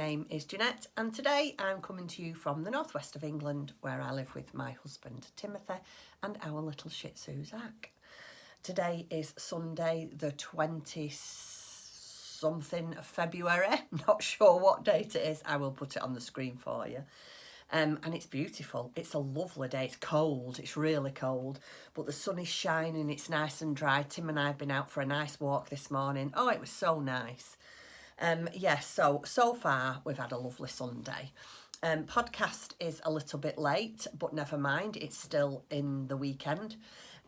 name is Jeanette, and today I'm coming to you from the northwest of England, where I live with my husband Timothy and our little Shih Tzu Zach. Today is Sunday the 20-something of February, not sure what date it is, I will put it on the screen for you. And it's beautiful. It's a lovely day. It's cold. It's really cold. But the sun is shining. It's nice and dry. Tim and I have been out for a nice walk this morning. Oh, it was so nice. So far we've had a lovely Sunday. Podcast is a little bit late, but never mind. It's still in the weekend.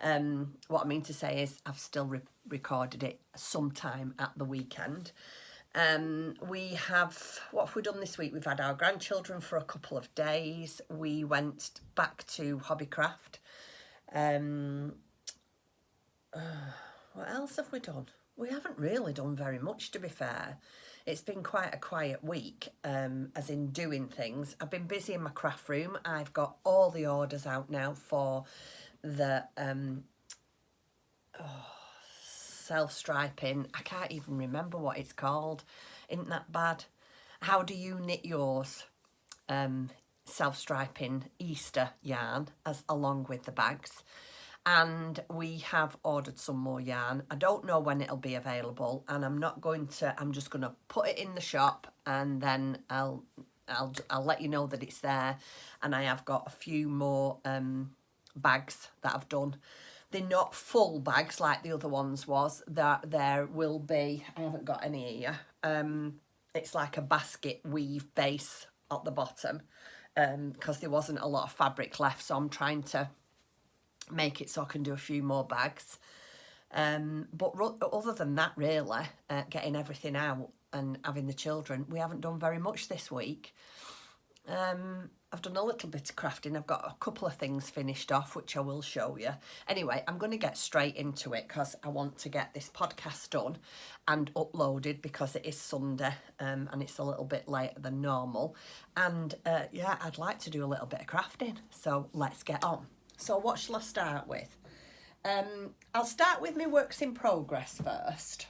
What I mean to say is I've still recorded it sometime at the weekend. What have we done this week? We've had our grandchildren for a couple of days. We went back to Hobbycraft. What else have we done? We haven't really done very much, to be fair. It's been quite a quiet week, as in doing things. I've been busy in my craft room. I've got all the orders out now for the self-striping. I can't even remember what it's called. Isn't that bad? How do you knit yours? Self-striping Easter yarn along with the bags. And we have ordered some more yarn. I don't know when it'll be available, and I'm just going to put it in the shop, and then I'll let you know that it's there. And I have got a few more bags that I've done. They're not full bags like the other ones was. There will be, I haven't got any here. It's like a basket weave base at the bottom, because there wasn't a lot of fabric left, so I'm trying to make it so I can do a few more bags. But other than that, really, getting everything out and having the children, we haven't done very much this week. I've done a little bit of crafting. I've got a couple of things finished off, which I will show you. Anyway, I'm going to get straight into it because I want to get this podcast done and uploaded, because it is Sunday, and it's a little bit later than normal. And yeah, I'd like to do a little bit of crafting. So let's get on. So what shall I start with? I'll start with my works in progress first,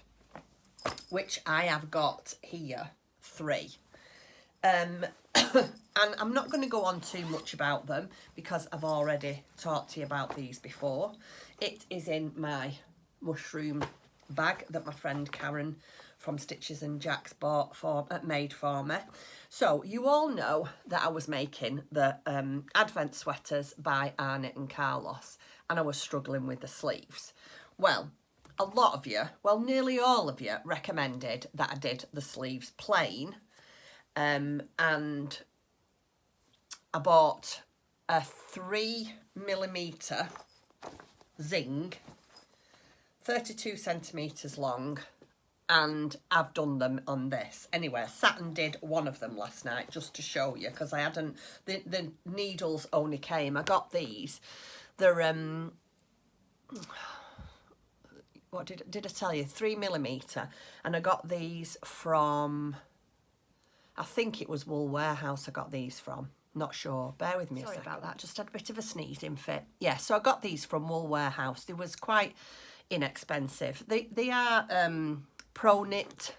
which I have got here 3. And I'm not going to go on too much about them because I've already talked to you about these before. It is in my mushroom bag that my friend Karen from Stitches and Jacks made for me. So you all know that I was making the Advent sweaters by Arnett and Carlos, and I was struggling with the sleeves. Well, a lot of you, well, nearly all of you recommended that I did the sleeves plain. And I bought a 3mm zing, 32 centimetres long, and I've done them on this. Anyway, I sat and did one of them last night just to show you, because I hadn't, the needles only came. I got these. They're, what did I tell you? 3mm, and I got these from, I think it was Wool Warehouse I got these from. Not sure. Bear with me. Sorry about that. Just had a bit of a sneezing fit. Yeah, so I got these from Wool Warehouse. They was quite inexpensive. They are pro knit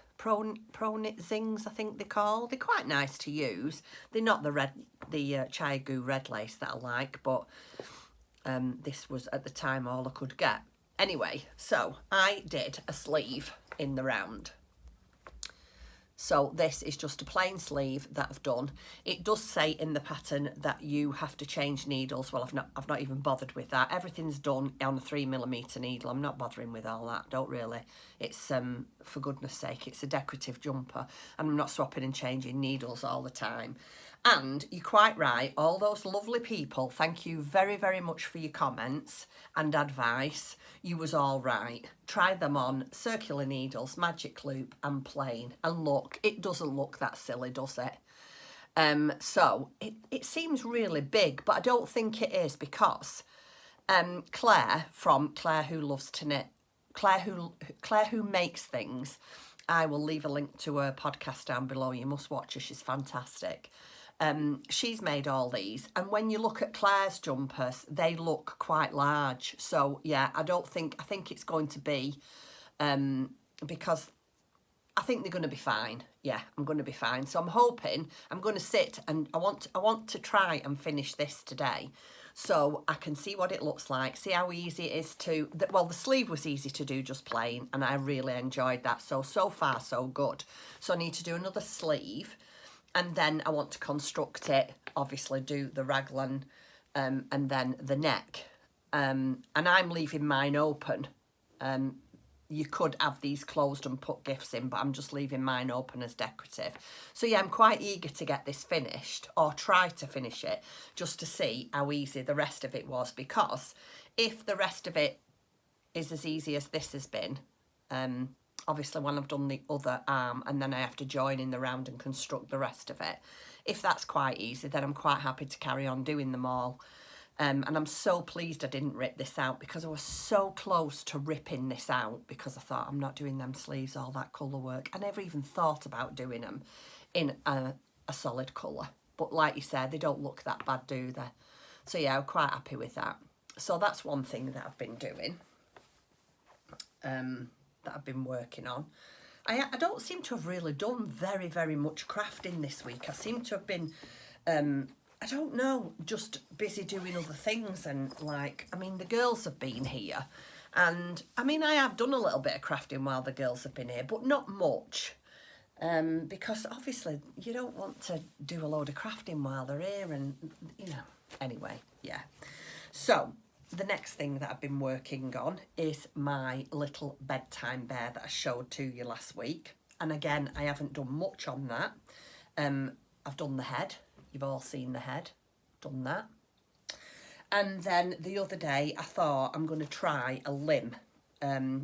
zings, I think they're called. They're quite nice to use. They're not the chai goo red lace that I like, but this was at the time all I could get. Anyway, so I did a sleeve in the round. So this is just a plain sleeve that I've done. It does say in the pattern that you have to change needles. Well, I've not even bothered with that. Everything's done on a 3mm needle. I'm not bothering with all that. Don't really. It's for goodness sake, it's a decorative jumper, and I'm not swapping and changing needles all the time. And you're quite right, all those lovely people, thank you very, very much for your comments and advice. You was all right. Try them on, circular needles, magic loop and plain. And look, it doesn't look that silly, does it? So it seems really big, but I don't think it is, because Claire from Claire Who Loves to Knit, Claire Who Makes Things, I will leave a link to her podcast down below. You must watch her, she's fantastic. She's made all these, and when you look at Claire's jumpers, they look quite large. So yeah, I think it's going to be, because I think they're going to be fine. yeah, I'm going to be fine. So I'm hoping I'm going to sit, and I want to try and finish this today, so I can see what it looks like, see how easy it is to, well, the sleeve was easy to do just plain, and I really enjoyed that. So far so good. So I need to do another sleeve, and then I want to construct it, obviously do the raglan, and then the neck. And I'm leaving mine open. You could have these closed and put gifts in, but I'm just leaving mine open as decorative. So yeah, I'm quite eager to get this finished, or try to finish it, just to see how easy the rest of it was. Because if the rest of it is as easy as this has been, obviously when I've done the other arm and then I have to join in the round and construct the rest of it, if that's quite easy, then I'm quite happy to carry on doing them all. And I'm so pleased I didn't rip this out, because I was so close to ripping this out, because I thought, I'm not doing them sleeves, all that colour work. I never even thought about doing them in a solid colour. But like you said, they don't look that bad, do they? So yeah, I'm quite happy with that. So that's one thing that I've been doing, that I've been working on. I don't seem to have really done very, very much crafting this week. I seem to have been... I don't know, just busy doing other things, and like, I mean, the girls have been here, and I mean, I have done a little bit of crafting while the girls have been here, but not much, because obviously you don't want to do a load of crafting while they're here, and you know, anyway, yeah. So the next thing that I've been working on is my little bedtime bear that I showed to you last week, and again, I haven't done much on that. I've done the head. You've all seen the head, done that. And then the other day I thought I'm going to try a limb,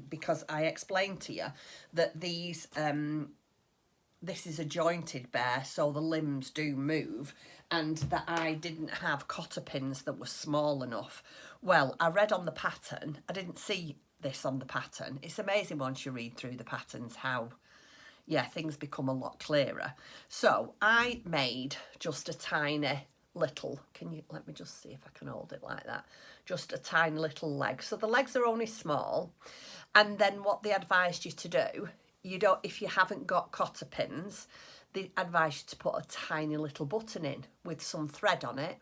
because I explained to you that these, this is a jointed bear, so the limbs do move, and that I didn't have cotter pins that were small enough. Well, I read on the pattern, I didn't see this on the pattern. It's amazing once you read through the patterns how, yeah, things become a lot clearer. So I made just a tiny little, can you, let me just see if I can hold it like that. Just a tiny little leg. So the legs are only small. And then what they advised you to do, you don't, if you haven't got cotter pins, they advise you to put a tiny little button in with some thread on it.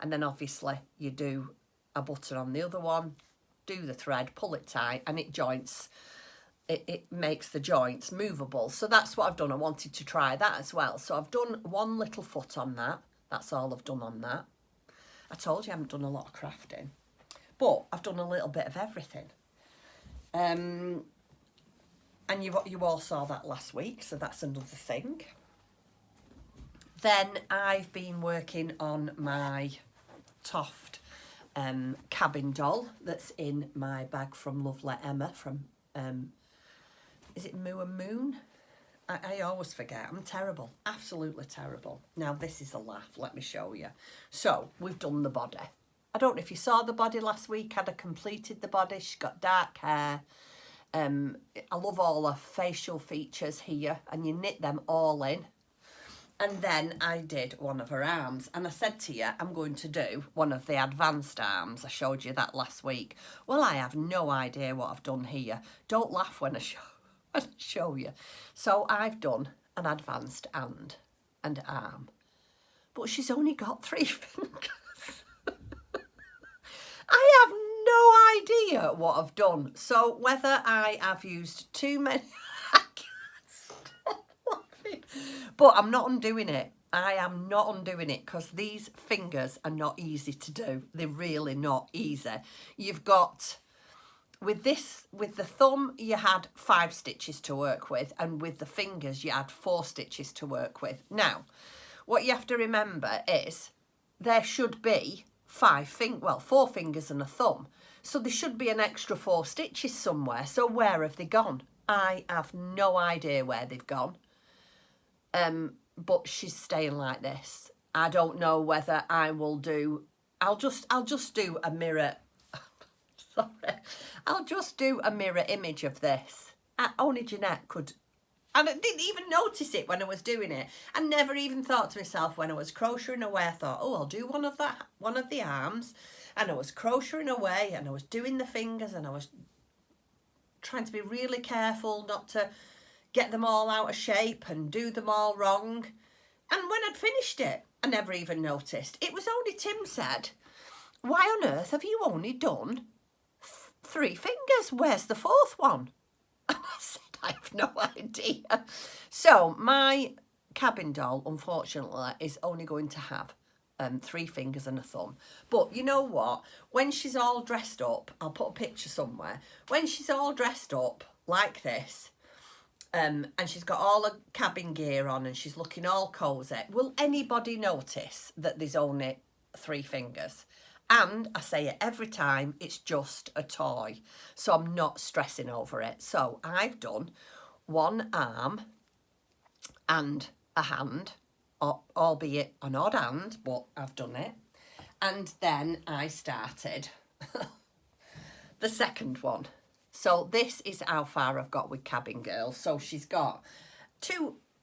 And then obviously you do a button on the other one, do the thread, pull it tight, and it joints. It makes the joints movable. So that's what I've done. I wanted to try that as well. So I've done one little foot on that. That's all I've done on that. I told you I haven't done a lot of crafting, but I've done a little bit of everything. And you all saw that last week, so that's another thing. Then I've been working on my Toft cabin doll that's in my bag from Lovely Emma from... is it Moo and Moon? I always forget. I'm terrible. Absolutely terrible. Now, this is a laugh. Let me show you. So, we've done the body. I don't know if you saw the body last week. I'd completed the body. She's got dark hair. I love all the facial features here. And you knit them all in. And then I did one of her arms. And I said to you, I'm going to do one of the advanced arms. I showed you that last week. Well, I have no idea what I've done here. Don't laugh when I show you. So I've done an advanced hand and arm. But she's only got 3 fingers. I have no idea what I've done. So whether I have used too many... But I'm not undoing it. I am not undoing it, because these fingers are not easy to do. They're really not easy. You've got, with this, with the thumb, you had 5 stitches to work with, and with the fingers, you had 4 stitches to work with. Now, what you have to remember is there should be 4 fingers and a thumb. So there should be an extra 4 stitches somewhere. So where have they gone? I have no idea where they've gone. But she's staying like this. I don't know whether I will do... I'll just do a mirror... Sorry. I'll just do a mirror image of this. Only Jeanette could... And I didn't even notice it when I was doing it. I never even thought to myself when I was crocheting away, I thought, oh, I'll do one of the arms. And I was crocheting away, and I was doing the fingers, and I was trying to be really careful not to get them all out of shape and do them all wrong. And when I'd finished it, I never even noticed. It was only Tim said, why on earth have you only done 3 fingers? Where's the 4th one? And I said, I have no idea. So my cabin doll, unfortunately, is only going to have 3 fingers and a thumb. But you know what? When she's all dressed up, I'll put a picture somewhere. When she's all dressed up like this, and she's got all the cabin gear on and she's looking all cosy, will anybody notice that there's only 3 fingers? And I say it every time, it's just a toy. So I'm not stressing over it. So I've done 1 arm and a hand, albeit an odd hand, but I've done it. And then I started the second one. So this is how far I've got with Cabin Girl. So she's got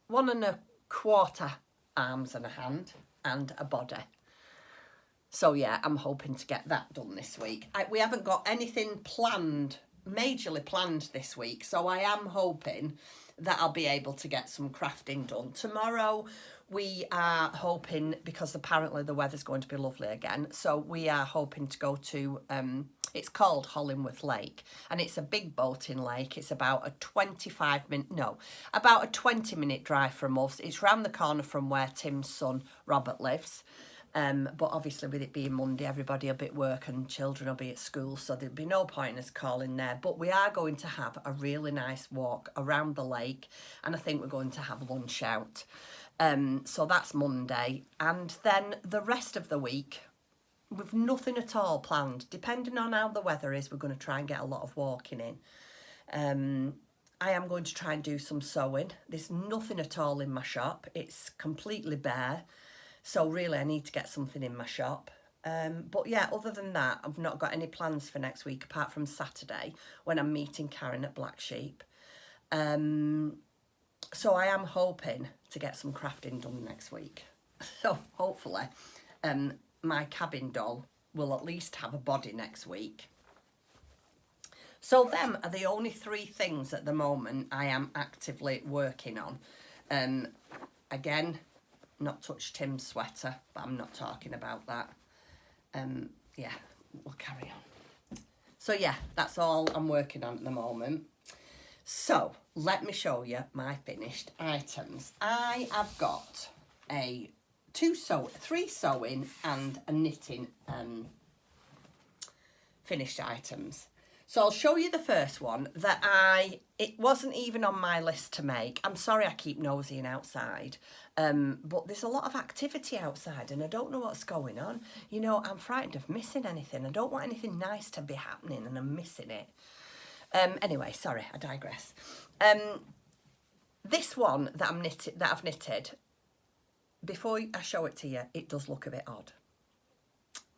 1 1/4 arms and a hand and a body. So yeah, I'm hoping to get that done this week. We haven't got anything planned, majorly planned this week. So I am hoping that I'll be able to get some crafting done. Tomorrow we are hoping, because apparently the weather's going to be lovely again, so we are hoping to go to, it's called Hollingworth Lake, and it's a big boating lake. It's about a 20-minute drive from us. It's round the corner from where Tim's son Robert lives. But obviously with it being Monday, everybody will be at work and children will be at school, so there'll be no point in us calling there. But we are going to have a really nice walk around the lake, and I think we're going to have lunch out. So that's Monday, and then the rest of the week, we've nothing at all planned. Depending on how the weather is, we're going to try and get a lot of walking in. I am going to try and do some sewing. There's nothing at all in my shop. It's completely bare. So really I need to get something in my shop. But yeah, other than that, I've not got any plans for next week apart from Saturday when I'm meeting Karen at Black Sheep. So I am hoping to get some crafting done next week. So hopefully my cabin doll will at least have a body next week. So them are the only 3 things at the moment I am actively working on. Again, not touched Tim's sweater, but I'm not talking about that. Yeah, we'll carry on. So yeah, that's all I'm working on at the moment. So let me show you my finished items. I have got 3 sewing and a knitting finished items. So I'll show you the first one that it wasn't even on my list to make. I'm sorry I keep nosying outside, but there's a lot of activity outside and I don't know what's going on. You know, I'm frightened of missing anything. I don't want anything nice to be happening and I'm missing it. Anyway, sorry, I digress. This one that I've knitted, before I show it to you, it does look a bit odd.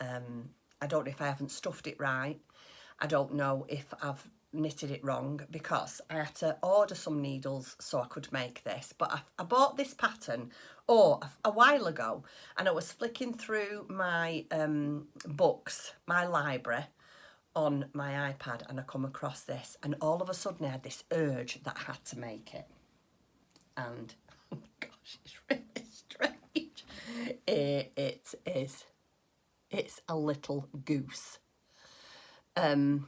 I don't know if I haven't stuffed it right. I don't know if I've knitted it wrong, because I had to order some needles so I could make this. But I bought this pattern a while ago, and I was flicking through my books, my library, on my iPad, and I come across this, and all of a sudden I had this urge that I had to make it. And oh gosh, it's really strange. It is. It's a little goose. Look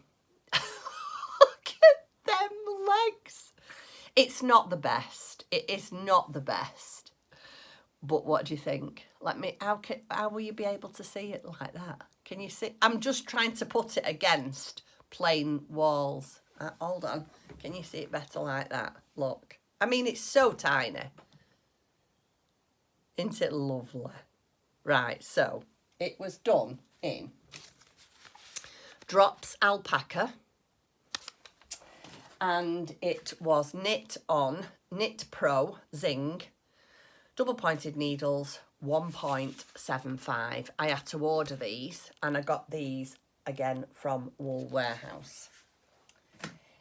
at them legs. It's not the best. It is not the best. But what do you think? How will you be able to see it like that? Can you see? I'm just trying to put it against plain walls. Hold on. Can you see it better like that? Look. I mean, it's so tiny. Isn't it lovely? Right, so it was done in Drops Alpaca, and it was knit on Knit Pro Zing, double pointed needles, 1.75. I had to order these, and I got these again from Wool Warehouse.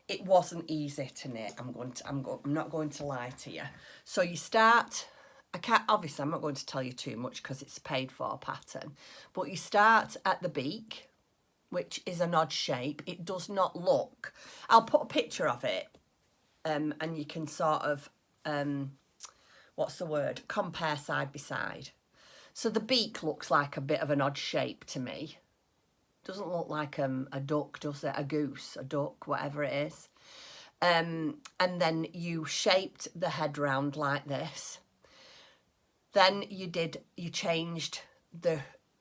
It wasn't easy to knit. I'm not going to lie to you. So you start. Obviously I'm not going to tell you too much because it's a paid for pattern, but you start at the beak, which is an odd shape. It does not look, I'll put a picture of it and you can sort of, what's the word, compare side by side. So the beak looks like a bit of an odd shape to me. Doesn't look like a duck, does it? A goose, a duck, whatever it is. And then you shaped the head round like this. Then you changed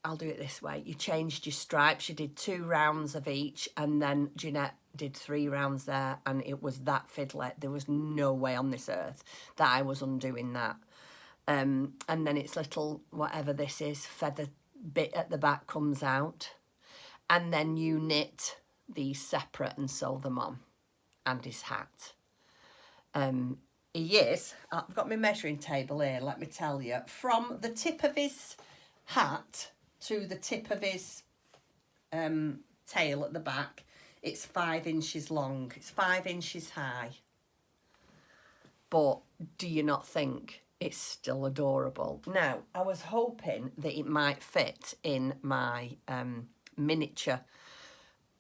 I'll do it this way. You changed your stripes. You did 2 rounds of each, and then Jeanette did 3 rounds there, and it was that fiddly. There was no way on this earth that I was undoing that. And then its little, whatever this is, feather bit at the back comes out. And then you knit these separate and sew them on. And his hat. He is, I've got my measuring table here, let me tell you. From the tip of his hat to the tip of his tail at the back, it's 5 inches long. It's 5 inches high. But do you not think it's still adorable? Now, I was hoping that it might fit in my miniature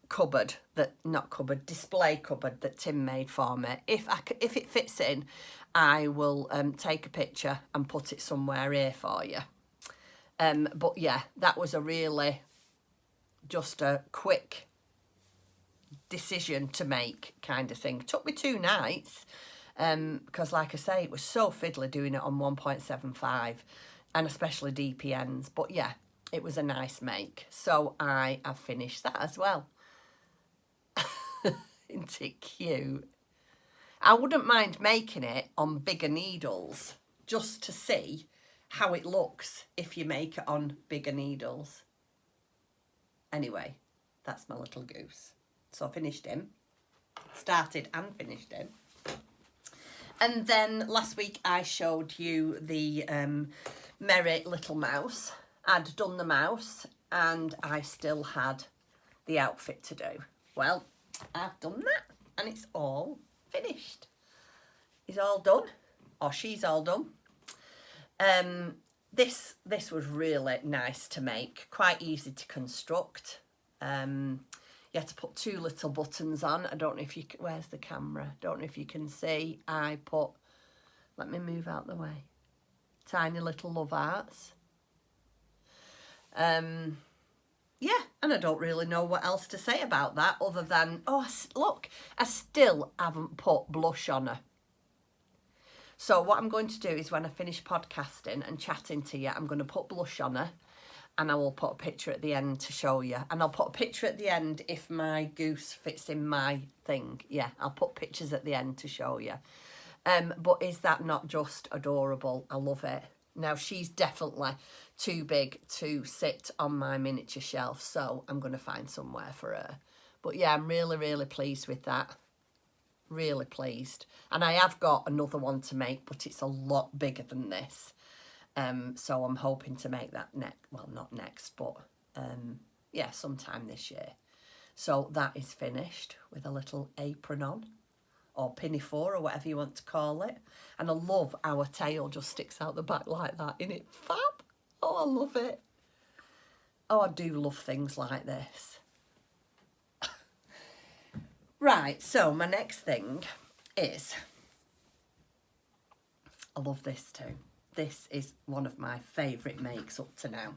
cupboard, display cupboard that Tim made for me. If it fits in, I will take a picture and put it somewhere here for you. But yeah, that was just a quick decision to make kind of thing. It took me 2 nights because, like I say, it was so fiddly doing it on 1.75 and especially DPNs. But yeah, it was a nice make. So I have finished that as well. Isn't it cute? I wouldn't mind making it on bigger needles just to see how it looks if you make it on bigger needles. Anyway, that's my little goose. So I finished him. Started and finished him. And then last week I showed you the Merry Little Mouse. I'd done the mouse and I still had the outfit to do. Well, I've done that and it's all finished. He's all done, or she's all done. This was really nice to make, quite easy to construct. You had to put 2 little buttons on. I don't know if you, where's the camera? Don't know if you can see. I put, let me move out the way, tiny little love hearts. Yeah, and I don't really know what else to say about that other than, oh, look, I still haven't put blush on her. So what I'm going to do is when I finish podcasting and chatting to you, I'm going to put blush on her and I will put a picture at the end to show you. And I'll put a picture at the end if my goose fits in my thing. Yeah, I'll put pictures at the end to show you. But is that not just adorable? I love it. Now, she's definitely too big to sit on my miniature shelf, so I'm going to find somewhere for her. But yeah, I'm really, really pleased with that. Really pleased. And I have got another one to make, but it's a lot bigger than this. So I'm hoping to make that not next, but yeah, sometime this year. So that is finished with a little apron on, or pinafore, or whatever you want to call it. And I love our tail just sticks out the back like that. Isn't it fab? Oh, I love it. Oh, I do love things like this. Right, so my next thing is, I love this too. This is one of my favourite makes up to now.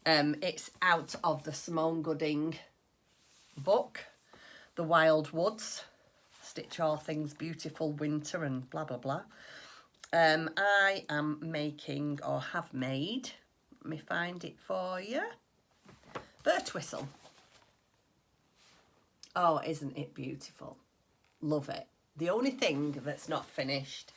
It's out of the Simone Gooding book, The Wild Woods, Stitch All Things Beautiful Winter and blah, blah, blah. I am making, or have made, let me find it for you, Bert whistle. Oh, isn't it beautiful? Love it. The only thing that's not finished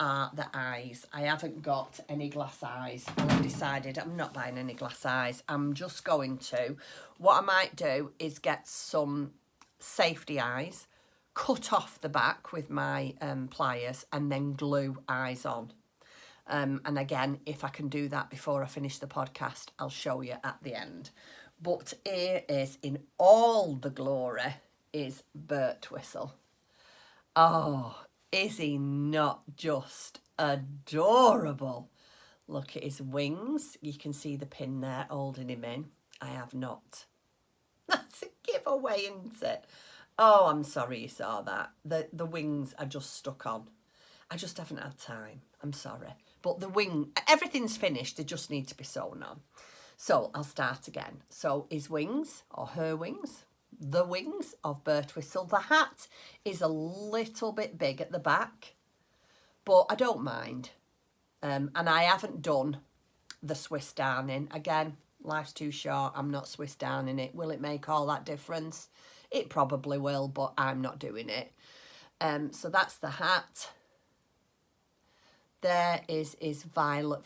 are the eyes. I haven't got any glass eyes. I've decided I'm not buying any glass eyes. I'm just going to, what I might do is get some safety eyes, cut off the back with my pliers and then glue eyes on. And again, if I can do that before I finish the podcast, I'll show you at the end. But here is, in all the glory, is Bert whistle. Oh, is he not just adorable? Look at his wings. You can see the pin there holding him in. I have not. That's a giveaway, isn't it? Oh, I'm sorry you saw that. The wings are just stuck on. I just haven't had time. I'm sorry. But everything's finished. They just need to be sewn on. So I'll start again. So his wings, or her wings, the wings of Bert Whistle. The hat is a little bit big at the back, but I don't mind. And I haven't done the Swiss darning. Again, life's too short. I'm not Swiss darning it. Will it make all that difference? It probably will, but I'm not doing it. So that's the hat. There is violet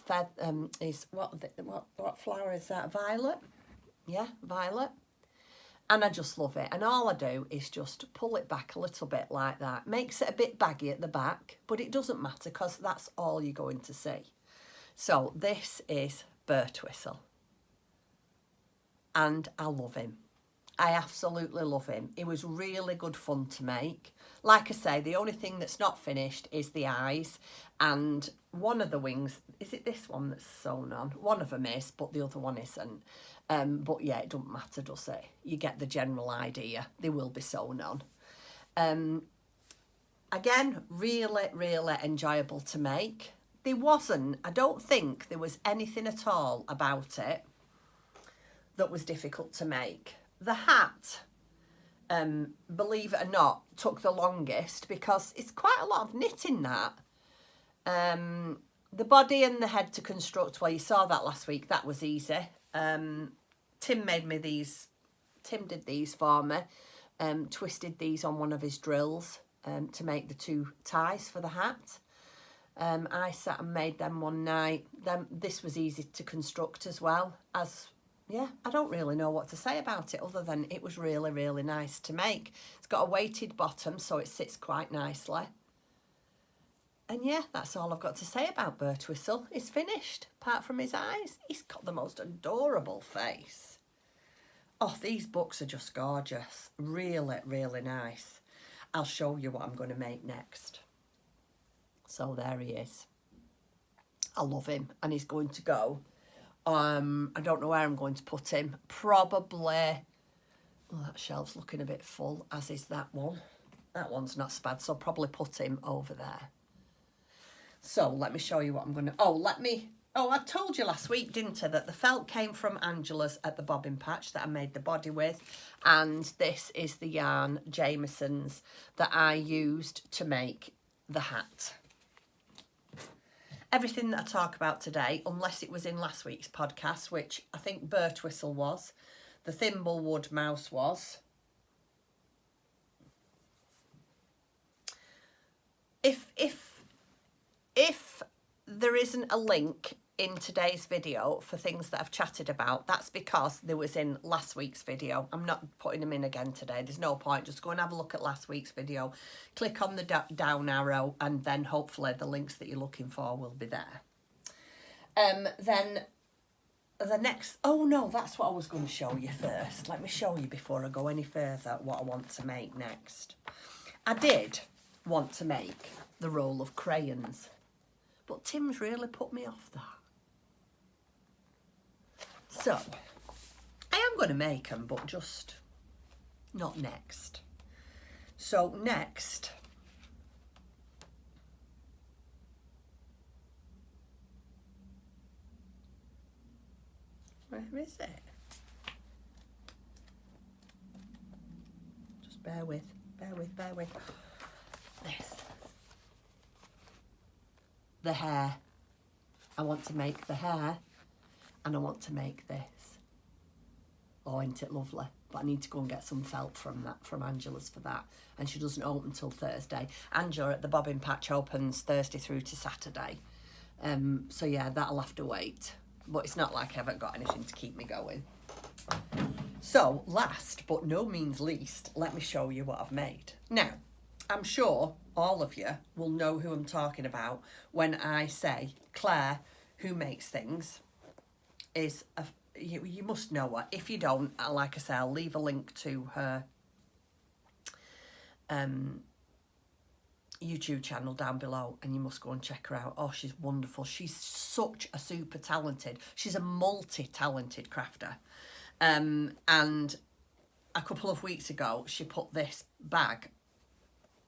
what flower is that? Violet? Yeah, violet. And I just love it. And all I do is just pull it back a little bit like that. Makes it a bit baggy at the back, but it doesn't matter because that's all you're going to see. So this is Bert Whistle. And I love him. I absolutely love him. It was really good fun to make. Like I say, the only thing that's not finished is the eyes and one of the wings. Is it this one that's sewn on? One of them is, but the other one isn't. But yeah, it doesn't matter, does it? You get the general idea. They will be sewn on. Again, really, really enjoyable to make. I don't think there was anything at all about it that was difficult to make. The hat, believe it or not, took the longest because it's quite a lot of knit in that. The body and the head to construct, well, you saw that last week. That was easy. Tim made me these. Tim did these for me. Twisted these on one of his drills to make the 2 ties for the hat. I sat and made them one night. This was easy to construct as well. Yeah, I don't really know what to say about it other than it was really, really nice to make. It's got a weighted bottom, so it sits quite nicely. And yeah, that's all I've got to say about Bert Whistle. He's finished, apart from his eyes. He's got the most adorable face. Oh, these books are just gorgeous. Really, really nice. I'll show you what I'm going to make next. So there he is. I love him. And he's going to go. I don't know where I'm going to put him. Probably, oh, that shelf's looking a bit full, as is that one. That one's not so bad, so I'll probably put him over there. So let me show you what I'm going to... I told you last week, didn't I, that the felt came from Angela's at the bobbin patch that I made the body with. And this is the yarn, Jameson's, that I used to make the hat. Everything that I talk about today, unless it was in last week's podcast, which I think Bert Whistle was, the Thimblewood mouse was. If there isn't a link in today's video for things that I've chatted about, that's because there was in last week's video. I'm not putting them in again today. There's no point. Just go and have a look at last week's video. Click on the down arrow and then hopefully the links that you're looking for will be there. Then the next... Oh, no, that's what I was going to show you first. Let me show you before I go any further what I want to make next. I did want to make the roll of crayons, but Tim's really put me off that. So, I am going to make them, but just not next. So, next, where is it? Just bear with. This. The hair. I want to make the hair. And I want to make this. Oh, isn't it lovely? But I need to go and get some felt from Angela's for that. And she doesn't open till Thursday. Angela at the bobbin patch opens Thursday through to Saturday. So yeah, that'll have to wait. But it's not like I haven't got anything to keep me going. So, last but no means least, let me show you what I've made. Now, I'm sure all of you will know who I'm talking about when I say Claire, who makes things, is you must know her. If you don't, like I say, I'll leave a link to her YouTube channel down below and you must go and check her out. Oh, she's wonderful. She's such a super talented, she's a multi-talented crafter. And a couple of weeks ago, she put this bag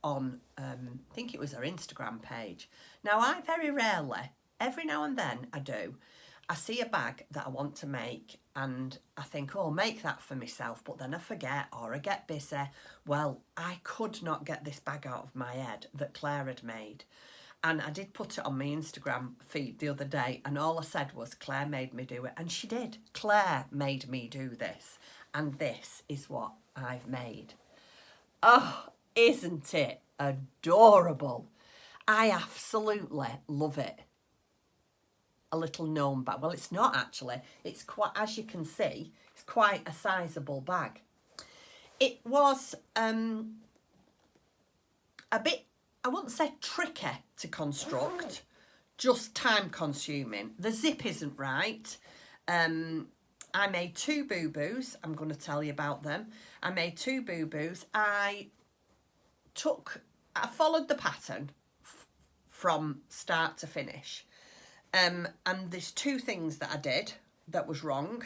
on, I think it was her Instagram page. Now, I very rarely, every now and then I do, I see a bag that I want to make and I think, oh, make that for myself, but then I forget or I get busy. Well, I could not get this bag out of my head that Claire had made. And I did put it on my Instagram feed the other day, and all I said was, Claire made me do it. And she did. Claire made me do this. And this is what I've made. Oh, isn't it adorable? I absolutely love it. A little gnome bag. Well, it's not actually. It's quite, as you can see, it's quite a sizable bag. It was a bit, I wouldn't say tricky to construct, just time consuming. The zip isn't right. I made 2 boo-boos. I'm going to tell you about them. I made 2 boo-boos. I followed the pattern from start to finish. And there's 2 things that I did that was wrong.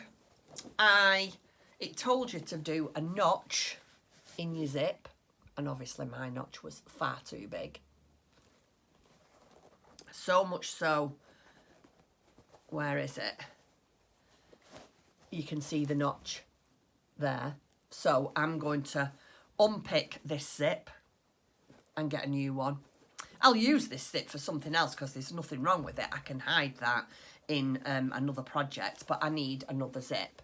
It told you to do a notch in your zip. And obviously my notch was far too big. So much so, where is it? You can see the notch there. So I'm going to unpick this zip and get a new one. I'll use this zip for something else because there's nothing wrong with it. I can hide that in another project, but I need another zip.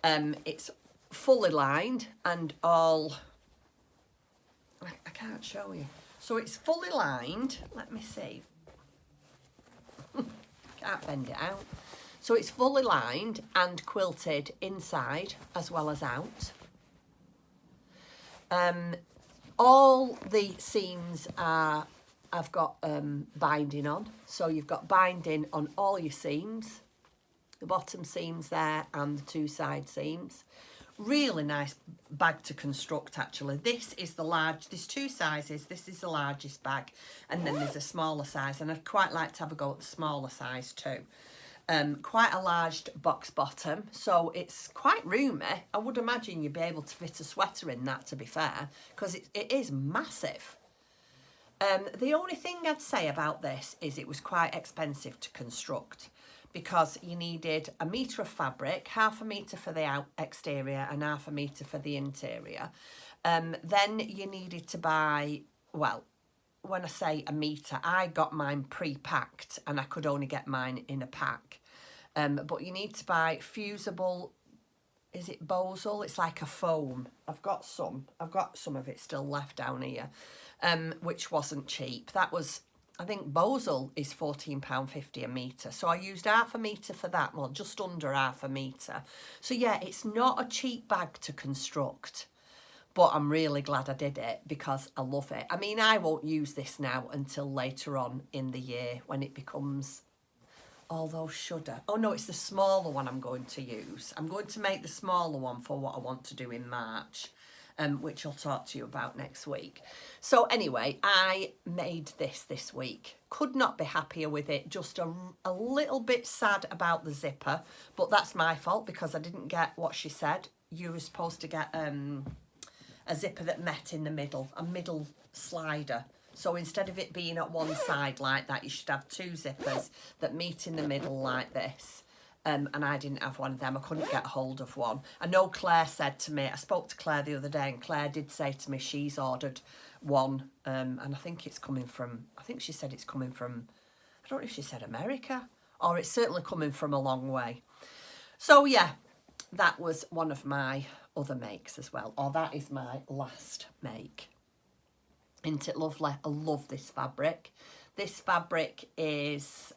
It's fully lined and all... I can't show you. So it's fully lined. Let me see. Can't bend it out. So it's fully lined and quilted inside as well as out. All the seams are, I've got binding on. So you've got binding on all your seams. The bottom seams there and the 2 side seams. Really nice bag to construct, actually. This is the large, there's 2 sizes. This is the largest bag, and then there's a smaller size, and I'd quite like to have a go at the smaller size too. Quite a large box bottom, so it's quite roomy. I would imagine you'd be able to fit a sweater in that, to be fair, because it is massive. The only thing I'd say about this is it was quite expensive to construct, because you needed 1 metre of fabric, 1/2 metre for the exterior and 1/2 metre for the interior. Then you needed to buy, well, when I say 1 metre, I got mine pre-packed and I could only get mine in a pack. But you need to buy fusible, is it Bosal? It's like a foam. I've got some of it still left down here, which wasn't cheap. That was... I think Bosal is £14.50 a metre. So I used 1/2 metre for that. Well, just under 1/2 metre. So yeah, it's not a cheap bag to construct. But I'm really glad I did it because I love it. I mean, I won't use this now until later on in the year when it becomes... Although should I? Oh no, it's the smaller one I'm going to use. I'm going to make the smaller one for what I want to do in March. Which I'll talk to you about next week. So anyway, I made this week. Could not be happier with it. Just a little bit sad about the zipper, but that's my fault because I didn't get what she said. You were supposed to get a zipper that met in the middle, a middle slider. So instead of it being at one side like that, you should have 2 zippers that meet in the middle like this. And I didn't have one of them. I couldn't get hold of one. I know Claire said to me, I spoke to Claire the other day, and Claire did say to me she's ordered one. And I think it's coming from, I think she said it's coming from, I don't know if she said America, or it's certainly coming from a long way. So yeah, that was one of my other makes as well. Or that is my last make. Isn't it lovely? I love this fabric. This fabric is...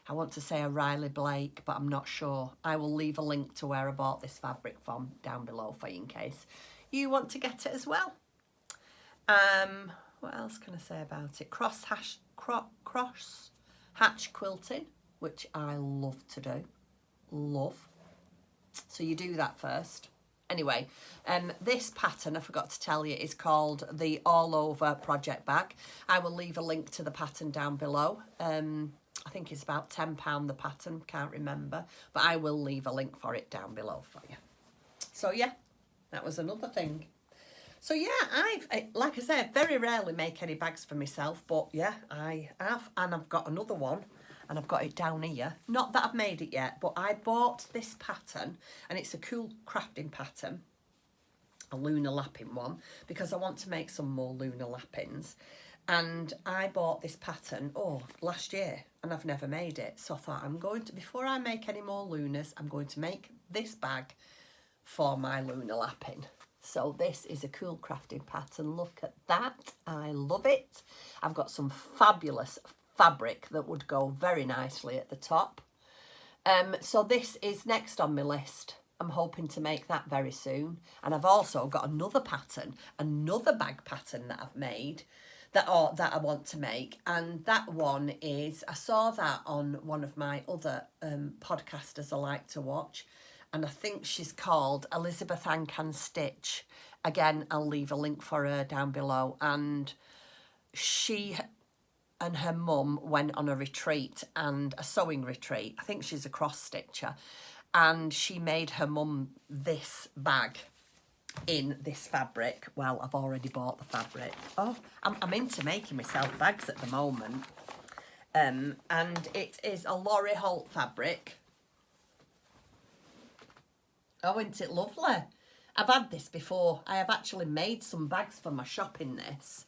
I want to say a Riley Blake, but I'm not sure. I will leave a link to where I bought this fabric from down below for you in case you want to get it as well. What else can I say about it? Cross hatch quilting, which I love to do. Love. So you do that first. Anyway, this pattern, I forgot to tell you, is called the All Over Project Bag. I will leave a link to the pattern down below. I think it's about £10 the pattern, can't remember. But I will leave a link for it down below for you. So yeah, That was another thing. So yeah, like I said, very rarely make any bags for myself, but yeah, I have, and I've got another one, and I've got it down here. Not that I've made it yet, but I bought this pattern, and it's a cool crafting pattern, a lunar lapping one, because I want to make some more lunar lappings. And I bought this pattern, last year, and I've never made it. So I thought, before I make any more lunars, I'm going to make this bag for my lunar lapping. So this is a cool crafting pattern. Look at that. I love it. I've got some fabulous fabric that would go very nicely at the top. So this is next on my list. I'm hoping to make that very soon. And I've also got another pattern, another bag pattern that I've made that I want to make. And that one is, I saw that on one of my other podcasters I like to watch. And I think she's called Elizabeth Ann Can Stitch. Again, I'll leave a link for her down below. And she and her mum went on a retreat, and a sewing retreat. I think she's a cross stitcher. And she made her mum this bag in this fabric. Well, I've already bought the fabric. I'm into making myself bags at the moment. And it is a Lorry Holt fabric. Oh, isn't it lovely? I've had this before. I have actually made some bags for my shop in this.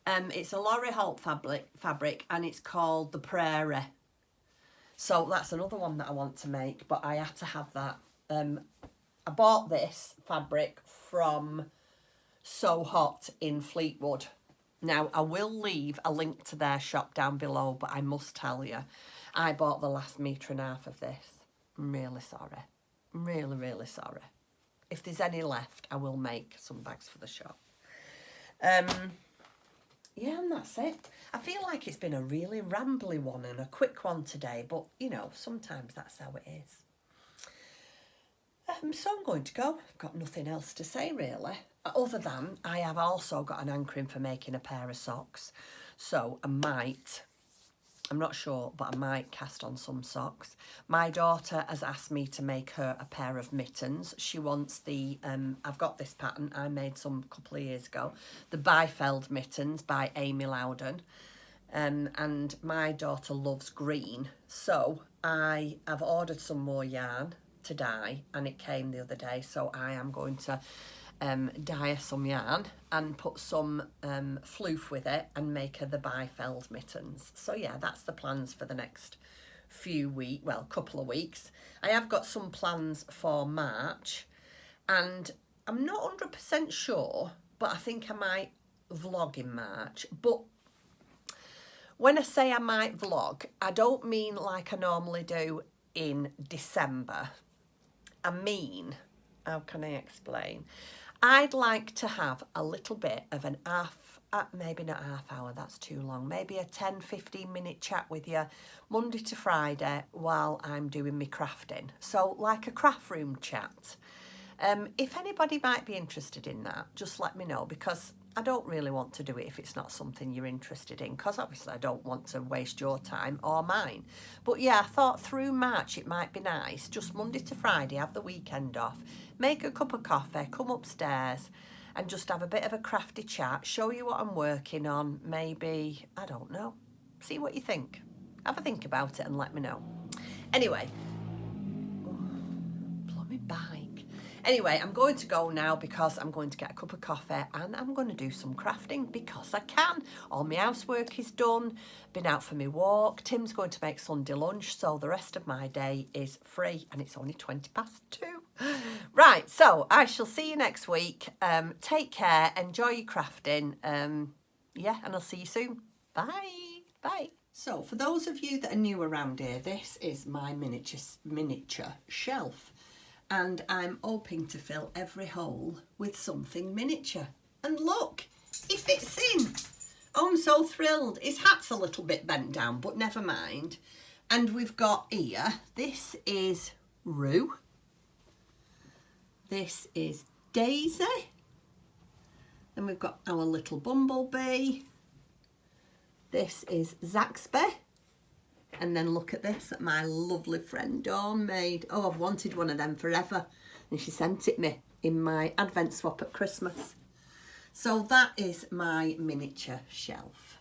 It's a Lorry Holt fabric, and it's called the Prairie. So that's another one that I want to make, but I had to have that. I bought this fabric from So Hot in Fleetwood. Now, I will leave a link to their shop down below, but I must tell you, I bought the last metre and a half of this. I'm really sorry. I'm really, really sorry. If there's any left, I will make some bags for the shop. Yeah, and that's it. I feel like it's been a really rambly one and a quick one today, but, you know, sometimes that's how it is. So I'm going to go. I've got nothing else to say, really, other than I have also got an hankering for making a pair of socks. So I might, I'm not sure, but I might cast on some socks. My daughter has asked me to make her a pair of mittens. She wants the, I've got this pattern I made some couple of years ago, the Biefeld mittens by Amy Loudon. And my daughter loves green, so I have ordered some more yarn to dye, and it came the other day, so I am going to dye some yarn and put some floof with it and make her the Biefeld mittens. So yeah, that's the plans for the next couple of weeks. I have got some plans for March, and I'm not 100% sure, but I think I might vlog in March. But when I say I might vlog, I don't mean like I normally do in December. I mean, how can I explain? I'd like to have a little bit of an maybe not half hour, that's too long, maybe a 10-15 minute chat with you Monday to Friday while I'm doing my crafting. So like a craft room chat. If anybody might be interested in that, just let me know, because I don't really want to do it if it's not something you're interested in, because obviously I don't want to waste your time or mine. But yeah, I thought through March it might be nice, just Monday to Friday, have the weekend off, make a cup of coffee, come upstairs and just have a bit of a crafty chat, show you what I'm working on, maybe, I don't know, see what you think. Have a think about it and let me know. Anyway, bloody bike. Anyway, I'm going to go now because I'm going to get a cup of coffee and I'm going to do some crafting because I can. All my housework is done, been out for my walk. Tim's going to make Sunday lunch, so the rest of my day is free, and it's only 2:20. Right, so I shall see you next week. Take care, enjoy your crafting. Yeah, and I'll see you soon. Bye. Bye. So for those of you that are new around here, this is my miniature shelf. And I'm hoping to fill every hole with something miniature. And look, he fits in. Oh, I'm so thrilled. His hat's a little bit bent down, but never mind. And we've got here, this is Rue. This is Daisy. Then we've got our little bumblebee. This is Zaxby. And then look at this that my lovely friend Dawn made. Oh, I've wanted one of them forever. and she sent it me in my advent swap at Christmas. So that is my miniature shelf.